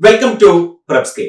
Welcome to പ്രപ്സ്കേ.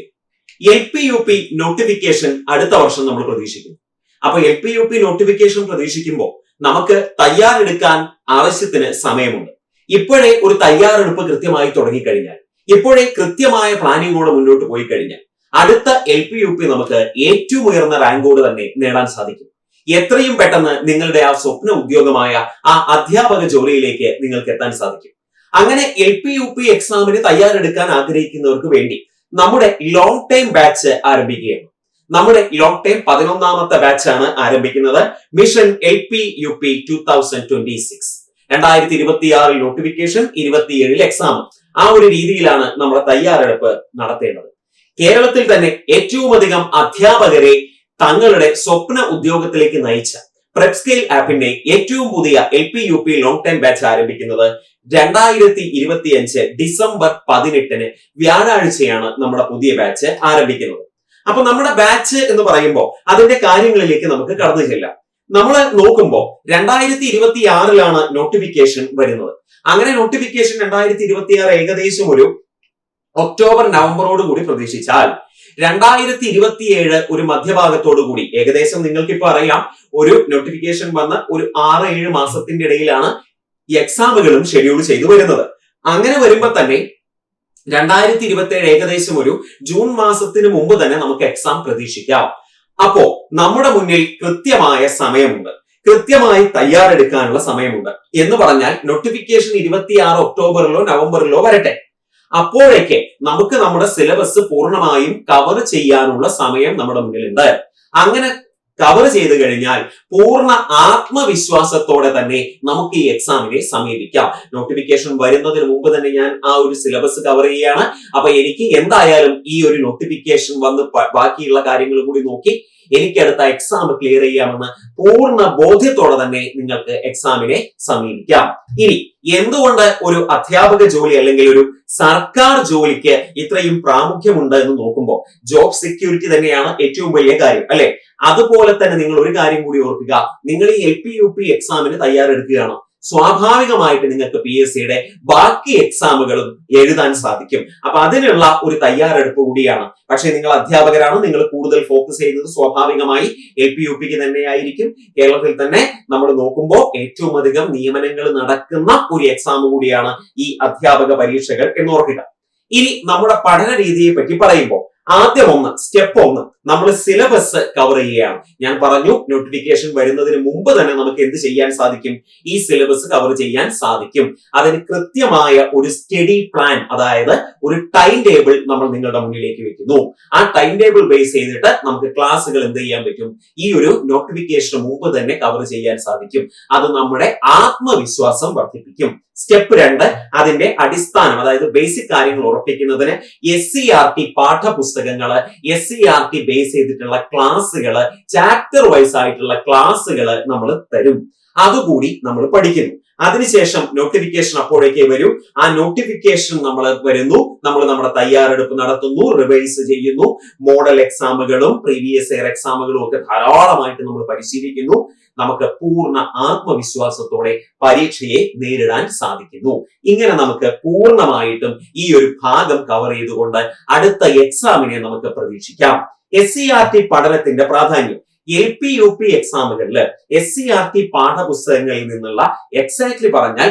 LP-UP notification അടുത്ത വർഷം നമ്മൾ പ്രതീക്ഷിക്കുന്നു. അപ്പൊ LP-UP നോട്ടിഫിക്കേഷൻ പ്രതീക്ഷിക്കുമ്പോൾ നമുക്ക് തയ്യാറെടുക്കാൻ ആവശ്യത്തിന് സമയമുണ്ട്. ഇപ്പോഴേ ഒരു തയ്യാറെടുപ്പ് കൃത്യമായി തുടങ്ങിക്കഴിഞ്ഞാൽ, ഇപ്പോഴേ കൃത്യമായ പ്ലാനിങ്ങോടെ മുന്നോട്ട് പോയി കഴിഞ്ഞാൽ അടുത്ത LP-UP നമുക്ക് ഏറ്റവും ഉയർന്ന റാങ്കോട് തന്നെ നേടാൻ സാധിക്കും. എത്രയും പെട്ടെന്ന് നിങ്ങളുടെ ആ സ്വപ്ന ഉദ്യോഗമായ ആ അധ്യാപക ജോലിയിലേക്ക് നിങ്ങൾക്ക് എത്താൻ സാധിക്കും. അങ്ങനെ LP-UP എക്സാമിന് തയ്യാറെടുക്കാൻ ആഗ്രഹിക്കുന്നവർക്ക് വേണ്ടി നമ്മുടെ ലോങ് ടൈം ബാച്ച് ആരംഭിക്കുകയാണ്. നമ്മുടെ ലോങ് ടൈം 11ാമത്തെ ബാച്ചാണ് ആരംഭിക്കുന്നത്. Mission LP-UP 2026. 2026 notification, 27 exam. ആ ഒരു രീതിയിലാണ് നമ്മുടെ തയ്യാറെടുപ്പ് നടത്തേണ്ടത്. കേരളത്തിൽ തന്നെ ഏറ്റവും അധികം അധ്യാപകരെ തങ്ങളുടെ സ്വപ്ന ഉദ്യോഗത്തിലേക്ക് നയിച്ച പ്രപ്സ്കേൽ ആപ്പിന്റെ ഏറ്റവും പുതിയ LP-UP ലോങ് ടൈം ബാച്ച് ആരംഭിക്കുന്നത് 2025 ഡിസംബർ 18 വ്യാഴാഴ്ചയാണ് നമ്മുടെ പുതിയ ബാച്ച് ആരംഭിക്കുന്നത്. അപ്പൊ നമ്മുടെ ബാച്ച് എന്ന് പറയുമ്പോൾ അതിന്റെ കാര്യങ്ങളിലേക്ക് നമുക്ക് കടന്നു ചെല്ലാം. നമ്മൾ നോക്കുമ്പോൾ 2026 നോട്ടിഫിക്കേഷൻ വരുന്നത്. അങ്ങനെ നോട്ടിഫിക്കേഷൻ 2026 ഏകദേശം ഒരു ഒക്ടോബർ നവംബറോട് കൂടി പ്രതീക്ഷിച്ചാൽ 2027 ഒരു മധ്യഭാഗത്തോടു കൂടി, ഏകദേശം നിങ്ങൾക്ക് ഇപ്പൊ അറിയാം, ഒരു നോട്ടിഫിക്കേഷൻ വന്ന് ഒരു 6-7 മാസത്തിന്റെ ഇടയിലാണ് ഈ എക്സാമുകളും ഷെഡ്യൂൾ ചെയ്തു വരുന്നത്. അങ്ങനെ വരുമ്പോൾ തന്നെ 2027 ഏകദേശം ഒരു ജൂൺ മാസത്തിന് മുമ്പ് തന്നെ നമുക്ക് എക്സാം പ്രതീക്ഷിക്കാം. അപ്പോ നമ്മുടെ മുന്നിൽ കൃത്യമായ സമയമുണ്ട്, കൃത്യമായി തയ്യാറെടുക്കാനുള്ള സമയമുണ്ട്. എന്ന് പറഞ്ഞാൽ നോട്ടിഫിക്കേഷൻ 26 ഒക്ടോബറിലോ നവംബറിലോ വരട്ടെ. അപ്പോഴേക്ക് നമുക്ക് നമ്മുടെ സിലബസ് പൂർണ്ണമായും കവർ ചെയ്യാനുള്ള സമയം നമ്മുടെ മുന്നിലുണ്ട്. അങ്ങനെ കവർ ചെയ്തു കഴിഞ്ഞാൽ പൂർണ്ണ ആത്മവിശ്വാസത്തോടെ തന്നെ നമുക്ക് ഈ എക്സാമിനെ സമീപിക്കാം. നോട്ടിഫിക്കേഷൻ വരുന്നതിന് മുമ്പ് തന്നെ ഞാൻ ആ ഒരു സിലബസ് കവർ ചെയ്യുകയാണ്. അപ്പൊ എനിക്ക് എന്തായാലും ഈ ഒരു നോട്ടിഫിക്കേഷൻ വന്ന് ബാക്കിയുള്ള കാര്യങ്ങൾ കൂടി നോക്കി എനിക്ക് അടുത്ത എക്സാം ക്ലിയർ ചെയ്യാമെന്ന് പൂർണ്ണ ബോധ്യത്തോടെ തന്നെ നിങ്ങൾക്ക് എക്സാമിനെ സമീപിക്കാം. ഇനി എന്തുകൊണ്ട് ഒരു അധ്യാപക ജോലി അല്ലെങ്കിൽ ഒരു സർക്കാർ ജോലിക്ക് ഇത്രയും പ്രാമുഖ്യമുണ്ട് എന്ന് നോക്കുമ്പോൾ ജോബ് സെക്യൂരിറ്റി തന്നെയാണ് ഏറ്റവും വലിയ കാര്യം, അല്ലെ? അതുപോലെ തന്നെ നിങ്ങൾ ഒരു കാര്യം കൂടി ഓർക്കുക, നിങ്ങൾ ഈ LP-UP എക്സാമിന് തയ്യാറെടുക്കുകയാണ്, സ്വാഭാവികമായിട്ട് നിങ്ങൾക്ക് PSCയുടെ ബാക്കി എക്സാമുകളും എഴുതാൻ സാധിക്കും. അപ്പൊ അതിനുള്ള ഒരു തയ്യാറെടുപ്പ് കൂടിയാണ്. പക്ഷെ നിങ്ങൾ അധ്യാപകരാണ്, നിങ്ങൾ കൂടുതൽ ഫോക്കസ് ചെയ്യുന്നത് സ്വാഭാവികമായി LP-UPക്ക് തന്നെയായിരിക്കും. കേരളത്തിൽ തന്നെ നമ്മൾ നോക്കുമ്പോൾ ഏറ്റവും അധികം നിയമനങ്ങൾ നടക്കുന്ന ഒരു എക്സാം കൂടിയാണ് ഈ അധ്യാപക പരീക്ഷകൾ എന്ന് ഓർക്കുക. ഇനി നമ്മുടെ പഠന രീതിയെ പറ്റി പറയുമ്പോൾ ആദ്യം സ്റ്റെപ്പ് 1 നമ്മൾ സിലബസ് കവർ ചെയ്യുകയാണ്. ഞാൻ പറഞ്ഞു, നോട്ടിഫിക്കേഷൻ വരുന്നതിന് മുമ്പ് തന്നെ നമുക്ക് എന്ത് ചെയ്യാൻ സാധിക്കും? ഈ സിലബസ് കവർ ചെയ്യാൻ സാധിക്കും. അതിന് കൃത്യമായ ഒരു സ്റ്റഡി പ്ലാൻ, അതായത് ഒരു ടൈം ടേബിൾ നമ്മൾ നിങ്ങളുടെ മുന്നിലേക്ക് വെക്കുന്നു. ആ ടൈം ടേബിൾ ബേസ് ചെയ്തിട്ട് നമുക്ക് ക്ലാസ്സുകൾ എന്ത് ചെയ്യാൻ പറ്റും? ഈ ഒരു നോട്ടിഫിക്കേഷന് മുമ്പ് തന്നെ കവർ ചെയ്യാൻ സാധിക്കും. അത് നമ്മുടെ ആത്മവിശ്വാസം വർദ്ധിപ്പിക്കും. സ്റ്റെപ്പ് 2 അതിന്റെ അടിസ്ഥാനം, അതായത് ബേസിക് കാര്യങ്ങൾ ഉറപ്പിക്കുന്നതിന് SCERT പാഠപുസ്തകങ്ങള്, SCERT ബേസ് ചെയ്തിട്ടുള്ള ക്ലാസ്സുകള്, ചാപ്റ്റർ വൈസ് ആയിട്ടുള്ള ക്ലാസ്സുകള് നമ്മൾ തരും. അതുകൂടി നമ്മൾ പഠിക്കുന്നു. അതിനുശേഷം നോട്ടിഫിക്കേഷൻ അപ്പോഴേക്ക് വരും. ആ നോട്ടിഫിക്കേഷൻ നമ്മൾ വരുന്നു, നമ്മൾ നമ്മുടെ തയ്യാറെടുപ്പ് നടത്തുന്നു, റിവൈസ് ചെയ്യുന്നു, മോഡൽ എക്സാമുകളും പ്രീവിയസ് ഇയർ എക്സാമുകളും ഒക്കെ ധാരാളമായിട്ട് നമ്മൾ പരിശീലിക്കുന്നു. നമുക്ക് പൂർണ്ണ ആത്മവിശ്വാസത്തോടെ പരീക്ഷയെ നേരിടാൻ സാധിക്കുന്നു. ഇങ്ങനെ നമുക്ക് പൂർണ്ണമായിട്ടും ഈ ഒരു ഭാഗം കവർ ചെയ്തുകൊണ്ട് അടുത്ത എക്സാമിനെ നമുക്ക് പ്രതീക്ഷിക്കാം. SCERT പഠനത്തിന്റെ പ്രാധാന്യം. LP-UP എക്സാമുകളിൽ SCERT പാഠപുസ്തകങ്ങളിൽ നിന്നുള്ള എക്സാക്ട്ലി പറഞ്ഞാൽ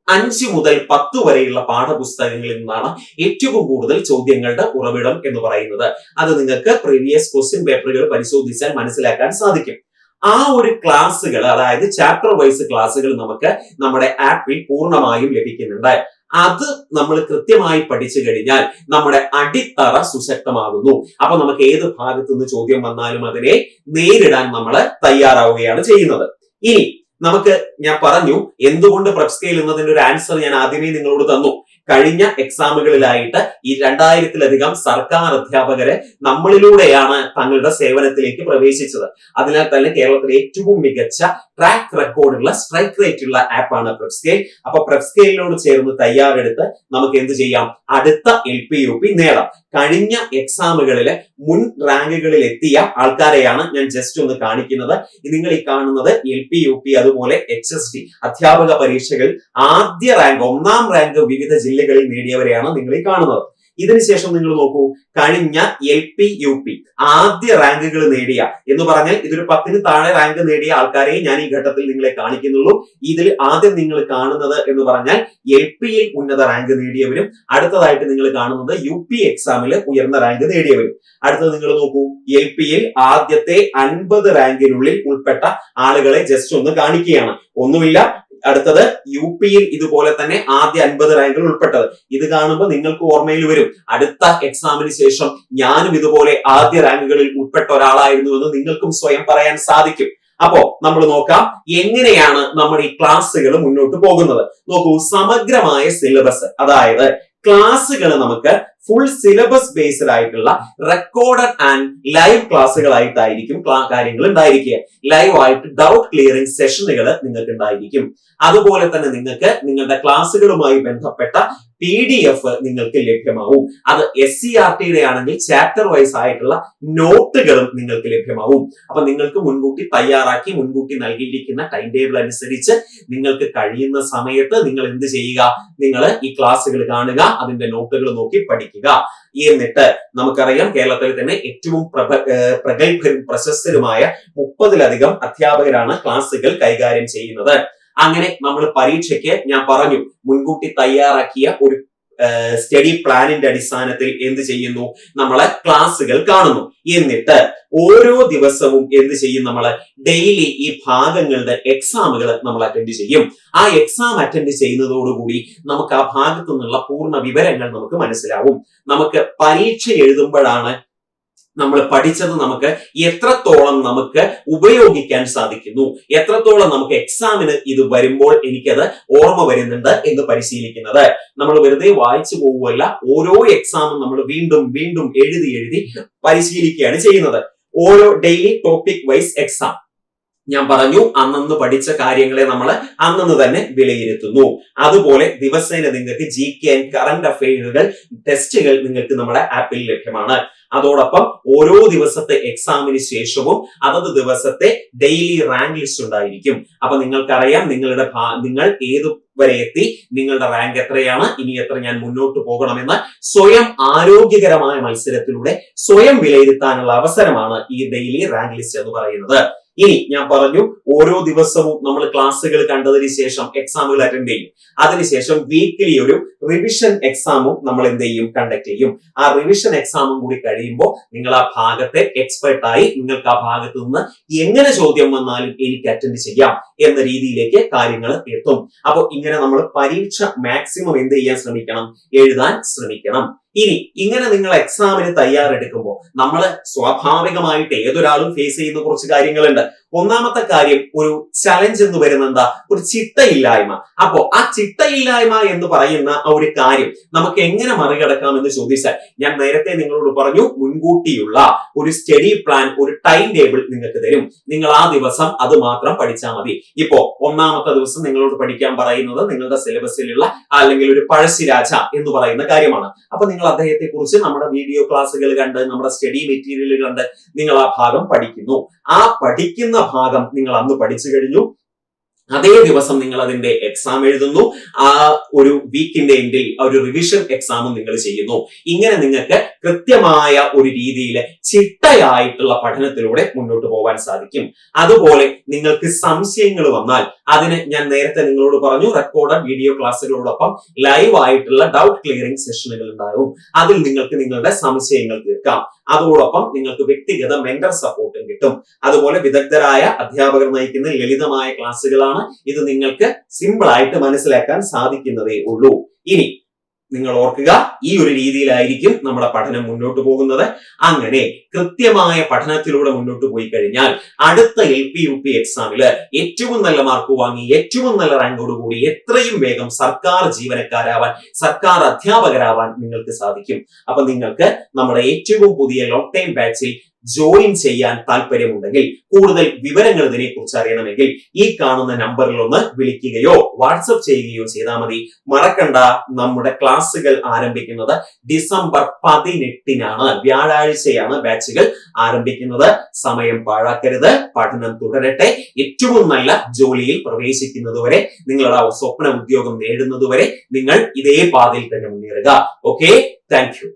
5 മുതൽ 10 വരെയുള്ള പാഠപുസ്തകങ്ങളിൽ നിന്നാണ് ഏറ്റവും കൂടുതൽ ചോദ്യങ്ങളുടെ ഉറവിടം എന്ന് പറയുന്നത്. അത് നിങ്ങൾക്ക് പ്രീവിയസ് ക്വസ്റ്റ്യൻ പേപ്പറുകൾ പരിശോധിച്ചാൽ മനസ്സിലാക്കാൻ സാധിക്കും. ആ ഒരു ക്ലാസ്സുകൾ, അതായത് ചാപ്റ്റർ വൈസ് ക്ലാസ്സുകൾ നമുക്ക് നമ്മുടെ ആപ്പിൽ പൂർണ്ണമായും ലഭിക്കുന്നുണ്ട്. അത് നമ്മൾ കൃത്യമായി പഠിച്ചു കഴിഞ്ഞാൽ നമ്മുടെ അടിത്തറ സുശക്തമാകുന്നു. അപ്പൊ നമുക്ക് ഏത് ഭാഗത്തുനിന്ന് ചോദ്യം വന്നാലും അതിനെ നേരിടാൻ നമ്മൾ തയ്യാറാവുകയാണ് ചെയ്യുന്നത്. ഇനി ഞാൻ പറഞ്ഞു എന്തുകൊണ്ട് പ്രപ്സ്കേൽ എന്നതിന്റെ ഒരു ആൻസർ ഞാൻ ആദ്യമേ നിങ്ങളോട് തന്നു. കഴിഞ്ഞ എക്സാമുകളിലായിട്ട് ഈ 2000-ലധികം സർക്കാർ അധ്യാപകരെ നമ്മളിലൂടെയാണ് തങ്ങളുടെ സേവനത്തിലേക്ക് പ്രവേശിച്ചത്. അതിനാൽ തന്നെ കേരളത്തിലെ ഏറ്റവും മികച്ച ട്രാക്ക് റെക്കോർഡുള്ള, സ്ട്രൈക്ക് റേറ്റ് ഉള്ള ആപ്പാണ് പ്രപ്സ്കേൽ. അപ്പൊ പ്രപ്സ്കേലിനോട് ചേർന്ന് തയ്യാറെടുത്ത് നമുക്ക് എന്ത് ചെയ്യാം? അടുത്ത LP-UP നേടാം. കഴിഞ്ഞ എക്സാമുകളിലെ മുൻ റാങ്കുകളിൽ എത്തിയ ആൾക്കാരെയാണ് ഞാൻ ജസ്റ്റ് ഒന്ന് കാണിക്കുന്നത്. നിങ്ങൾ ഈ കാണുന്നത് LP-UP അതുപോലെ HST അധ്യാപക പരീക്ഷകൾ ആദ്യ റാങ്ക്, 1ാം റാങ്ക് വിവിധ ജില്ലകളിൽ നേടിയവരെയാണ് നിങ്ങൾ ഈ കാണുന്നത്. ഇതിനുശേഷം നിങ്ങൾ നോക്കൂ, കഴിഞ്ഞ LP-UP ആദ്യ റാങ്കുകൾ നേടിയ എന്ന് പറഞ്ഞാൽ ഇതൊരു 10ന് താഴെ റാങ്ക് നേടിയ ആൾക്കാരെ ഞാൻ ഈ ഘട്ടത്തിൽ നിങ്ങളെ കാണിക്കുന്നുള്ളൂ. ഇതിൽ ആദ്യം നിങ്ങൾ കാണുന്നത് എന്ന് പറഞ്ഞാൽ LP-യിൽ ഉന്നത റാങ്ക് നേടിയവരും, അടുത്തതായിട്ട് നിങ്ങൾ കാണുന്നത് UP എക്സാമിൽ ഉയർന്ന റാങ്ക് നേടിയവരും. അടുത്തത് നിങ്ങൾ നോക്കൂ, LP-യിൽ ആദ്യത്തെ 50 റാങ്കിനുള്ളിൽ ഉൾപ്പെട്ട ആളുകളെ ജസ്റ്റ് ഒന്ന് കാണിക്കുകയാണ്. ഒന്നുമില്ല, അടുത്തത് UP-യിൽ ഇതുപോലെ തന്നെ ആദ്യ 50 റാങ്കിൽ ഉൾപ്പെട്ടത്. ഇത് കാണുമ്പോൾ നിങ്ങൾക്ക് ഓർമ്മയിൽ വരും, അടുത്ത എക്സാമിന് ശേഷം ഞാനും ഇതുപോലെ ആദ്യ റാങ്കുകളിൽ ഉൾപ്പെട്ട ഒരാളായിരുന്നു എന്ന് നിങ്ങൾക്കും സ്വയം പറയാൻ സാധിക്കും. അപ്പോ നമ്മൾ നോക്കാം എങ്ങനെയാണ് നമ്മുടെ ഈ ക്ലാസ്സുകൾ മുന്നോട്ട് പോകുന്നത്. നോക്കൂ, സമഗ്രമായ സിലബസ്, അതായത് ക്ലാസ്സുകൾ നമുക്ക് ഫുൾ സിലബസ് ബേസ്ഡ് ആയിട്ടുള്ള റെക്കോർഡഡ് ആൻഡ് ലൈവ് ക്ലാസ്സുകളായിട്ടായിരിക്കും കാര്യങ്ങൾ ഉണ്ടായിരിക്കുക. ലൈവ് ആയിട്ട് ഡൗട്ട് ക്ലിയറിംഗ് സെഷനുകൾ നിങ്ങൾക്ക് ഉണ്ടായിരിക്കും. അതുപോലെ തന്നെ നിങ്ങൾക്ക് നിങ്ങളുടെ ക്ലാസ്സുകളുമായി ബന്ധപ്പെട്ട PDF നിങ്ങൾക്ക് ലഭ്യമാവും. അത് SCERT-യുടെ ആണെങ്കിൽ ചാപ്റ്റർ വൈസ് ആയിട്ടുള്ള നോട്ടുകളും നിങ്ങൾക്ക് ലഭ്യമാവും. അപ്പൊ നിങ്ങൾക്ക് മുൻകൂട്ടി തയ്യാറാക്കി മുൻകൂട്ടി നൽകിയിരിക്കുന്ന ടൈം ടേബിൾ അനുസരിച്ച് നിങ്ങൾക്ക് കഴിയുന്ന സമയത്ത് നിങ്ങൾ എന്ത് ചെയ്യുക, നിങ്ങൾ ഈ ക്ലാസ്സുകൾ കാണുക, അതിന്റെ നോട്ടുകൾ നോക്കി പഠിക്കുക. എന്നിട്ട് നമുക്കറിയാം കേരളത്തിൽ തന്നെ ഏറ്റവും പ്രഗത്ഭരും പ്രശസ്തരുമായ 30-ലധികം അധ്യാപകരാണ് ക്ലാസ്സുകൾ കൈകാര്യം ചെയ്യുന്നത്. അങ്ങനെ നമ്മൾ പരീക്ഷയ്ക്ക് ഞാൻ പറഞ്ഞു മുൻകൂട്ടി തയ്യാറാക്കിയ ഒരു സ്റ്റഡി പ്ലാനിന്റെ അടിസ്ഥാനത്തിൽ എന്ത് ചെയ്യുന്നു, നമ്മളെ ക്ലാസ്സുകൾ കാണുന്നു. എന്നിട്ട് ഓരോ ദിവസവും എന്ത് ചെയ്യും, നമ്മള് ഡെയിലി ഈ ഭാഗങ്ങളുടെ എക്സാമുകൾ നമ്മൾ അറ്റൻഡ് ചെയ്യും. ആ എക്സാം അറ്റൻഡ് ചെയ്യുന്നതോടുകൂടി നമുക്ക് ആ ഭാഗത്തു നിന്നുള്ള പൂർണ്ണ വിവരങ്ങൾ നമുക്ക് മനസ്സിലാവും. നമുക്ക് പരീക്ഷ എഴുതുമ്പോഴാണ് നമ്മൾ പഠിച്ചത് നമുക്ക് എത്രത്തോളം നമുക്ക് ഉപയോഗിക്കാൻ സാധിക്കുന്നു, എത്രത്തോളം നമുക്ക് എക്സാമിന് ഇത് വരുമ്പോൾ എനിക്കത് ഓർമ്മ വരുന്നുണ്ട് എന്ന് പരിശീലിക്കുന്നത്. നമ്മൾ വെറുതെ വായിച്ചു പോവുകയല്ല, ഓരോ എക്സാമും നമ്മൾ വീണ്ടും വീണ്ടും എഴുതി പരിശീലിക്കുകയാണ് ചെയ്യുന്നത്. ഓരോ ഡെയിലി ടോപ്പിക് വൈസ് എക്സാം ഞാൻ പറഞ്ഞു, അന്നന്ന് പഠിച്ച കാര്യങ്ങളെ നമ്മൾ അന്നന്ന് തന്നെ വിലയിരുത്തുന്നു. അതുപോലെ ദിവസേന നിങ്ങൾക്ക് GK ആൻഡ് കറന്റ് അഫെയറുകൾ ടെസ്റ്റുകൾ നിങ്ങൾക്ക് നമ്മുടെ ആപ്പിൽ ലഭ്യമാണ്. അതോടൊപ്പം ഓരോ ദിവസത്തെ എക്സാമിന് ശേഷവും അതത് ദിവസത്തെ ഡെയിലി റാങ്ക് ലിസ്റ്റ് ഉണ്ടായിരിക്കും. അപ്പൊ നിങ്ങൾക്കറിയാം നിങ്ങൾ ഏതു വരെ എത്തി, നിങ്ങളുടെ റാങ്ക് എത്രയാണ്, ഇനി എത്ര ഞാൻ മുന്നോട്ട് പോകണമെന്ന് സ്വയം ആരോഗ്യകരമായ മത്സരത്തിലൂടെ സ്വയം വിലയിരുത്താനുള്ള അവസരമാണ് ഈ ഡെയിലി റാങ്ക് ലിസ്റ്റ് എന്ന് പറയുന്നത്. ഇനി ഞാൻ പറഞ്ഞു ഓരോ ദിവസവും നമ്മൾ ക്ലാസ്സുകൾ കണ്ടതിന് ശേഷം എക്സാമുകൾ അറ്റൻഡ് ചെയ്യും. അതിനുശേഷം വീക്കിലി ഒരു റിവിഷൻ എക്സാമും നമ്മൾ എന്ത് ചെയ്യും, കണ്ടക്ട് ചെയ്യും. ആ റിവിഷൻ എക്സാമും കൂടി കഴിയുമ്പോൾ നിങ്ങൾ ആ ഭാഗത്തെ എക്സ്പെർട്ടായി നിങ്ങൾക്ക് ആ ഭാഗത്ത് നിന്ന് എങ്ങനെ ചോദ്യം വന്നാലും എനിക്ക് അറ്റൻഡ് ചെയ്യാം എന്ന രീതിയിലേക്ക് കാര്യങ്ങൾ എത്തും. അപ്പൊ ഇങ്ങനെ നമ്മൾ പരീക്ഷ മാക്സിമം എന്ത് ചെയ്യാൻ ശ്രമിക്കണം, എഴുതാൻ ശ്രമിക്കണം. ഇനി ഇങ്ങനെ നിങ്ങൾ എക്സാമിന് തയ്യാറെടുക്കുമ്പോൾ നമ്മൾ സ്വാഭാവികമായിട്ട് ഏതൊരാളും ഫേസ് ചെയ്യുന്ന കുറച്ച് കാര്യങ്ങളുണ്ട്. ഒന്നാമത്തെ കാര്യം, ഒരു ചലഞ്ച് എന്ന് വരുന്ന എന്താ, ഒരു ചിട്ടയില്ലായ്മ. അപ്പോ ആ ചിട്ടയില്ലായ്മ എന്ന് പറയുന്ന ആ ഒരു കാര്യം നമുക്ക് എങ്ങനെ മറികടക്കാം എന്ന് ചോദിച്ചാൽ, ഞാൻ നേരത്തെ നിങ്ങളോട് പറഞ്ഞു മുൻകൂട്ടിയുള്ള ഒരു സ്റ്റഡി പ്ലാൻ, ഒരു ടൈം ടേബിൾ നിങ്ങൾക്ക് തരും. നിങ്ങൾ ആ ദിവസം അത് മാത്രം പഠിച്ചാൽ മതി. ഇപ്പോ ഒന്നാമത്തെ ദിവസം നിങ്ങളോട് പഠിക്കാൻ പറയുന്നത് നിങ്ങളുടെ സിലബസിലുള്ള അല്ലെങ്കിൽ ഒരു പഴശ്ശിരാജ എന്ന് പറയുന്ന കാര്യമാണ്. അപ്പൊ നിങ്ങൾ അദ്ദേഹത്തെ കുറിച്ച് നമ്മുടെ വീഡിയോ ക്ലാസ്സുകൾ കണ്ട് നമ്മുടെ സ്റ്റഡി മെറ്റീരിയലുകൾ കണ്ട് നിങ്ങൾ ആ ഭാഗം പഠിക്കുന്നു. ആ പഠിക്കുന്ന ഭാഗം നിങ്ങൾ അന്ന് പഠിച്ചു കഴിഞ്ഞു. അതേ ദിവസം നിങ്ങൾ അതിന്റെ എക്സാം എഴുതുന്നു. ആ ഒരു വീക്കിന്റെ എൻഡിൽ ഒരു റിവിഷൻ എക്സാമും നിങ്ങൾ ചെയ്യുന്നു. ഇങ്ങനെ നിങ്ങൾക്ക് കൃത്യമായ ഒരു രീതിയിൽ ചിട്ടയായിട്ടുള്ള പഠനത്തിലൂടെ മുന്നോട്ട് പോകാൻ സാധിക്കും. അതുപോലെ നിങ്ങൾക്ക് സംശയങ്ങൾ വന്നാൽ അതിന് ഞാൻ നേരത്തെ നിങ്ങളോട് പറഞ്ഞു, റെക്കോർഡഡ് വീഡിയോ ക്ലാസ്സുകളോടൊപ്പം ലൈവ് ആയിട്ടുള്ള ഡൗട്ട് ക്ലിയറിംഗ് സെഷനുകൾ ഉണ്ടാകും. അതിൽ നിങ്ങൾക്ക് നിങ്ങളുടെ സംശയങ്ങൾ തീർക്കാം. അതോടൊപ്പം നിങ്ങൾക്ക് വ്യക്തിഗത മെന്റർ സപ്പോർട്ടും കിട്ടും. അതുപോലെ വിദഗ്ധരായ അധ്യാപകർ നയിക്കുന്ന ലളിതമായ ക്ലാസ്സുകളാണ്. ഇത് നിങ്ങൾക്ക് സിമ്പിൾ ആയിട്ട് മനസ്സിലാക്കാൻ സാധിക്കുന്നതേ ഉള്ളൂ. ഇനി നിങ്ങൾ ഓർക്കുക, ഈ ഒരു രീതിയിലായിരിക്കും നമ്മുടെ പഠനം മുന്നോട്ട് പോകുന്നത്. അങ്ങനെ കൃത്യമായ പഠനത്തിലൂടെ മുന്നോട്ട് പോയി കഴിഞ്ഞാൽ അടുത്ത LP-UP എക്സാമില് ഏറ്റവും നല്ല മാർക്ക് വാങ്ങി ഏറ്റവും നല്ല റാങ്കോടുകൂടി എത്രയും വേഗം സർക്കാർ ജീവനക്കാരാവാൻ, സർക്കാർ അധ്യാപകരാവാൻ നിങ്ങൾക്ക് സാധിക്കും. അപ്പൊ നിങ്ങൾക്ക് നമ്മുടെ ഏറ്റവും പുതിയ ലോങ് ടൈം ബാച്ചിൽ ജോയിൻ ചെയ്യാൻ താല്പര്യമുണ്ടെങ്കിൽ, കൂടുതൽ വിവരങ്ങൾ ഇതിനെക്കുറിച്ച് അറിയണമെങ്കിൽ ഈ കാണുന്ന നമ്പറിൽ ഒന്ന് വിളിക്കുകയോ വാട്സപ്പ് ചെയ്യുകയോ ചെയ്താൽ മതി. മറക്കണ്ട, നമ്മുടെ ക്ലാസ്സുകൾ ആരംഭിക്കുന്നത് ഡിസംബർ 18-നാണ്. വ്യാഴാഴ്ചയാണ് ബാച്ചുകൾ ആരംഭിക്കുന്നത്. സമയം പാഴാക്കരുത്, പഠനം തുടരട്ടെ. ഏറ്റവും നല്ല ജോലിയിൽ പ്രവേശിക്കുന്നതുവരെ, നിങ്ങളുടെ സ്വപ്ന ഉദ്യോഗം നേടുന്നതുവരെ നിങ്ങൾ ഇതേ പാതയിൽ തന്നെ മുന്നേറുക. Okay, thank you.